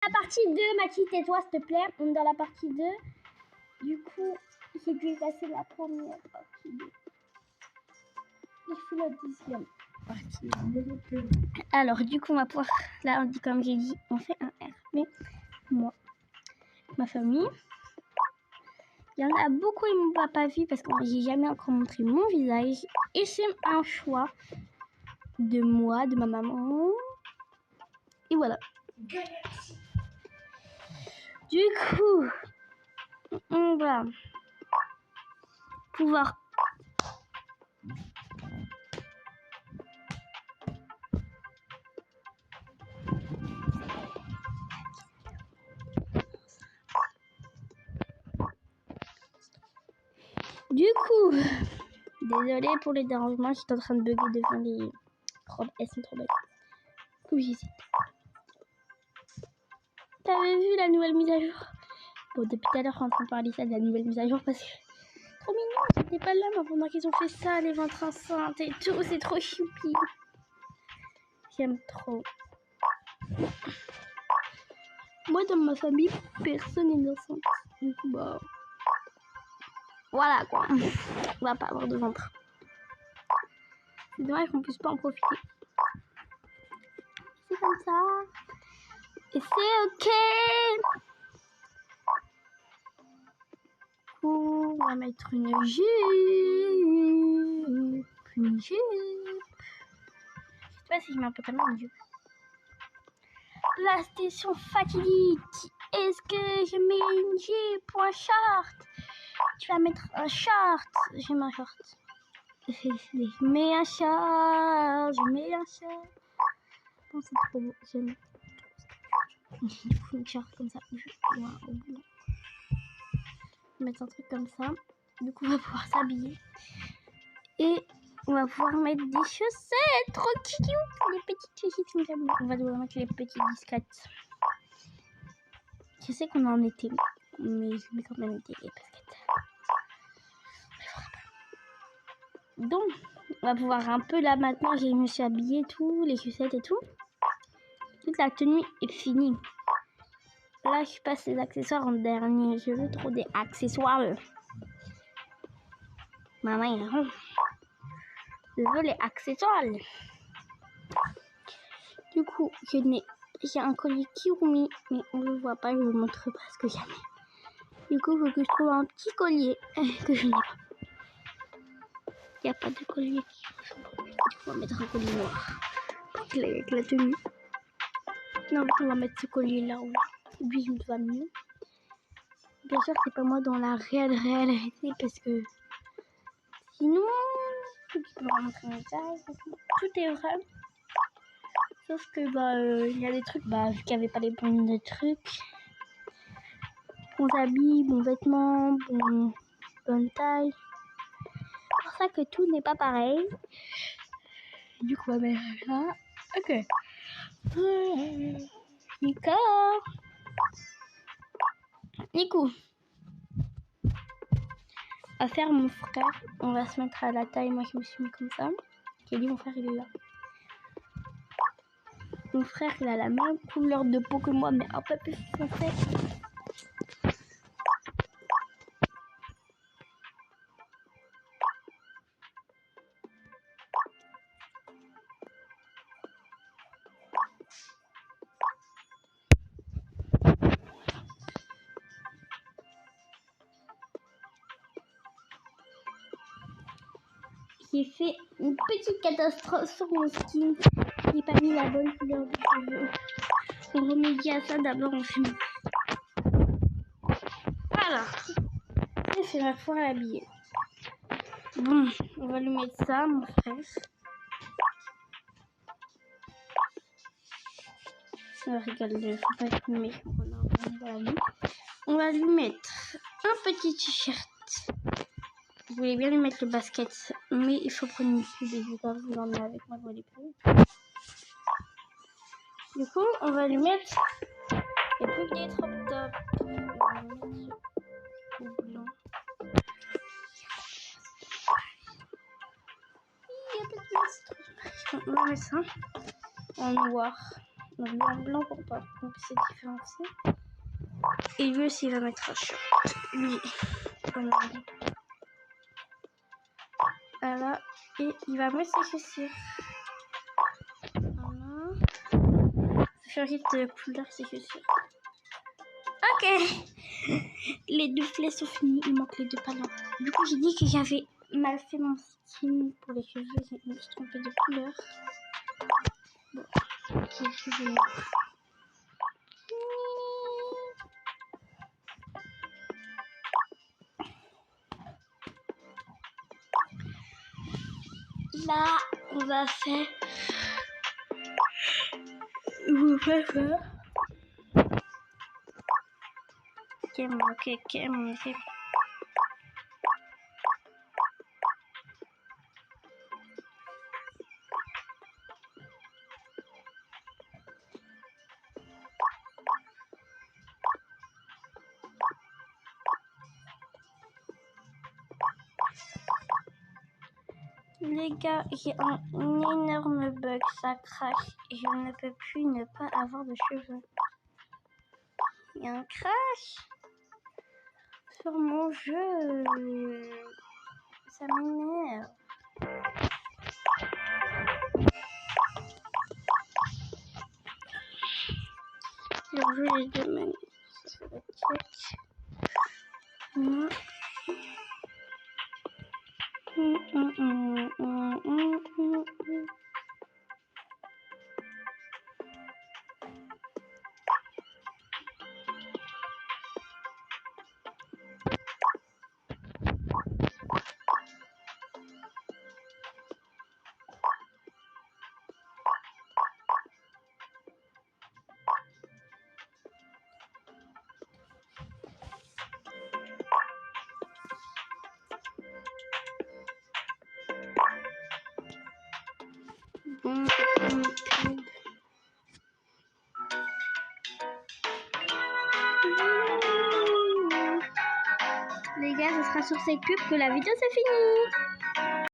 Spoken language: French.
La partie 2, Mathilde, tais-toi, s'il te plaît. On est dans la partie 2. Du coup, j'ai dû effacer la première partie 2. Il faut la deuxième partie. Alors, du coup, on va pouvoir... Là, on dit, comme j'ai dit, on fait un R. Mais moi, ma famille... Il y en a beaucoup, ils ne m'ont pas vu parce que j'ai jamais encore montré mon visage. Et c'est un choix de moi, de ma maman. Et voilà. Du coup, on va pouvoir... Du coup, désolée pour les dérangements, j'étais en train de bugger devant les robes. Elles sont trop belles. Du coup, j'hésite. T'avais vu la nouvelle mise à jour? Bon, depuis tout à l'heure, on est en train de parler ça de la nouvelle mise à jour parce que trop mignon. C'était pas là, mais pendant qu'ils ont fait ça, les ventres enceintes et tout, c'est trop choupi. J'aime trop. Moi, dans ma famille, personne n'est enceinte. Du coup, bah... Voilà, quoi. On va pas avoir de ventre. C'est dommage qu'on puisse pas en profiter. C'est comme ça. Et c'est ok. On va mettre une jupe. Une jupe. Je sais pas si je mets un pantalon ou une jupe. La station fatidique. Est-ce que je mets une jupe ou un short? Tu vas mettre un short. Je mets un short. Je mets un short. Je mets un short. Oh, c'est trop beau. J'aime. Il faut une short comme ça. Wow. Mettre un truc comme ça. Du coup, on va pouvoir s'habiller. Et on va pouvoir mettre des chaussettes. Trop cute. Les petites chaussettes. On va devoir mettre les petites disquettes. Je sais qu'on est en été, mais je mets quand même des baskets. Donc, on va pouvoir un peu là maintenant. Je me suis habillée, tout, les chaussettes et tout. Toute la tenue est finie. Là, je passe les accessoires en dernier. Je veux trop des accessoires. Maman, je veux les accessoires. Du coup, j'ai un collier Kirumi, mais on ne le voit pas, je le montre presque jamais. Du coup, il faut que je trouve un petit collier que je n'ai pas. Il n'y a pas de collier qui ressemble. Du coup, on va mettre un collier noir avec la tenue. Non, on va mettre ce collier là où lui, il me va mieux. Bien sûr, c'est pas moi dans la réalité parce que sinon, je peux leur montrer mon visage. Tout est vrai. Sauf que il y a des trucs, vu qu'il n'y avait pas les bons trucs. Bons habits, bons vêtements, bonne taille. C'est pour ça que tout n'est pas pareil. Du coup, on va mettre ça. Ok. Nico. On va faire mon frère. On va se mettre à la taille. Moi, je me suis mis comme ça. J'ai dit, mon frère, il est là. Mon frère, il a la même couleur de peau que moi, mais un peu plus foncé. J'ai fait une petite catastrophe sur mon skin. J'ai pas mis la bonne couleur de cheveux. On remédie à ça d'abord en film. Voilà. C'est ma fois à habiller. Bon, on va lui mettre ça, mon frère. Regarde, faut pas être méchant. On va lui mettre un petit t-shirt. Je voulais bien lui mettre le basket, mais il faut prendre une pub et je vais pas vous l'emmener avec moi dans les pubs. Du coup, on va lui mettre les pubs des crop tops. On va lui mettre au blanc. Il y a pas de place. On va mettre ça en noir. Donc lui en blanc pour pas. Donc c'est différencié. Et lui aussi il va mettre un short. Lui. Voilà. Et il va mettre ses chaussures. Voilà. Ça fait vite de couleur ses chaussures. Ok. Les 2 flèches sont finies. Il manque les 2 panneaux. Du coup j'ai dit que j'avais mal fait mon style pour les cheveux. Je me suis trompée de couleur. Bon. Ok, je vais... Là, on va faire... Ok. Les gars, j'ai un énorme bug, ça crache et je ne peux plus ne pas avoir de cheveux. Il y a un crash sur mon jeu. Ça m'énerve. Le jeu les demande. Ça va check. Les gars, ce sera sur ces pubs que la vidéo c'est fini.